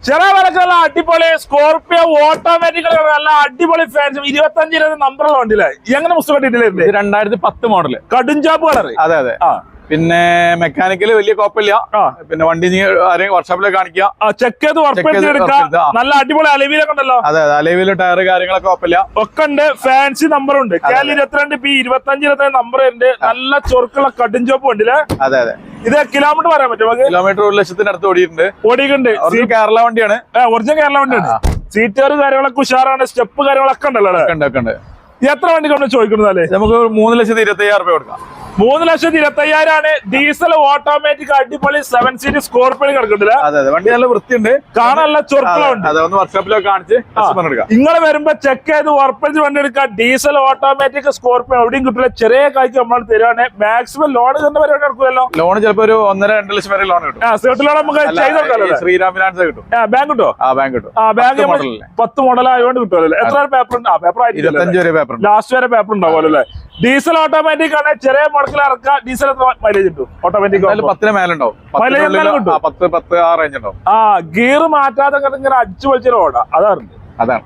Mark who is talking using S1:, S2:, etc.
S1: ചെറിയ വിലക്കുള്ള അടിപൊളി Scorpio automatic നല്ല അടിപൊളി ഫാൻസും 25 നമ്പറുള്ള വണ്ടിയിലെ എങ്ങനെ പുസ്തകം കിട്ടിയിട്ടില്ലേ?
S2: 2010 മോഡല്
S1: കടുംചാപ്പ് കളറ്.
S2: അതെ അതെ. പിന്നെ മെക്കാനിക്കല് വലിയ കുഴപ്പമില്ല. പിന്നെ വണ്ടി വർക്ക്ഷോപ്പിലേക്ക് കാണിക്കുക,
S1: ചെക്ക് ചെയ്ത് വർക്ക് എടുക്കാം. നല്ല അടിപൊളി അലവിലൊക്കെ ഉണ്ടല്ലോ.
S2: അതെ അതെ, അലവില് ടയർ കാര്യങ്ങളൊക്കെ കുഴപ്പമില്ല,
S1: ഒക്കെ ഉണ്ട്. ഫാൻസി നമ്പർ ഉണ്ട്. KL 22 P 25 നമ്പർ ഉണ്ട്. നല്ല ചൊറുക്കുള്ള കടുംചാപ്പ് വണ്ടിയിലെ.
S2: അതെ അതെ.
S1: ഇത് കിലോമീറ്റർ പറയാൻ പറ്റും?
S2: കിലോമീറ്റർ 1,00,000 അടുത്ത് ഓടിയിട്ടുണ്ട്.
S1: ഓടിയിട്ടുണ്ട്.
S2: കേരള വണ്ടിയാണ്.
S1: ഒറിജിനൽ കേരള വണ്ടിയാണ്. സീറ്റർ കാര്യങ്ങളൊക്കെ ഉഷാറാണ്. സ്റ്റെപ്പ് കാര്യങ്ങളൊക്കെ ഉണ്ടല്ലോ. എത്ര വണ്ടി കൊണ്ട് ചോദിക്കുന്നതല്ലേ?
S2: നമുക്ക് 3,25,000 രൂപ കൊടുക്കാം.
S1: 3,25,000 ആണ്. ഡീസൽ ഓട്ടോമാറ്റിക് അടിപൊളി 7 സീറ്റ് സ്കോർപിയോ കിടക്കുന്നില്ല.
S2: അതെ അതെ, വണ്ടി നല്ല വൃത്തിയുണ്ട്,
S1: കാണാൻ നല്ല ചൊറുക്കുണ്ട്.
S2: ഒന്ന് വർക്ക്ഷോപ്പിലൊക്കെ കാണിച്ച് എടുക്കാം.
S1: നിങ്ങൾ വരുമ്പോ ചെക്ക് ചെയ്ത് ഉറപ്പിച്ച് വണ്ടി എടുക്കാം. ഡീസൽ ഓട്ടോമാറ്റിക് സ്കോർപിയോ എവിടെയും കിട്ടില്ല. ചെറിയ കായ്ക്ക് നമ്മൾ തരുവാണ്. മാക്സിമം ലോൺ തന്നെ പരിപാടി നടക്കുമല്ലോ.
S2: ലോൺ ചിലപ്പോ ഒരു 1.5-2 ലക്ഷം വരെ ലോൺ കിട്ടും.
S1: സേർട്ട് ലോൺ നമുക്ക് ചെയ്ത് കൊടുക്കാം.
S2: ശ്രീറാം ഫിനാൻസ് കിട്ടും.
S1: ബാങ്ക് കിട്ടോ?
S2: ബാങ്ക് കിട്ടും.
S1: ബാങ്ക് 10 മോഡൽ ആയതുകൊണ്ട് കിട്ടുമല്ലോ. എത്ര പേപ്പർ ഉണ്ട്? പേപ്പർ
S2: 25 വരെ പേപ്പർ,
S1: ലാസ്റ്റ് വരെ പേപ്പർ ഉണ്ടാവുമല്ലോ അല്ലേ? ഡീസൽ ഓട്ടോമാറ്റിക് ആണ്. ചെറിയ മോഡൽ ഇറക്കാം. ഡീസൽ മൈലേജ് കിട്ടും. ഓട്ടോമാറ്റിക്
S2: 10 മേലുണ്ടാവും. 10 ആ റേഞ്ച് ഉണ്ടാവും.
S1: ഗിയർ മാറ്റാതെ ഇങ്ങനെ അടിച്ചു പൊളിച്ചൊരു ഓടാ. അതാണ്.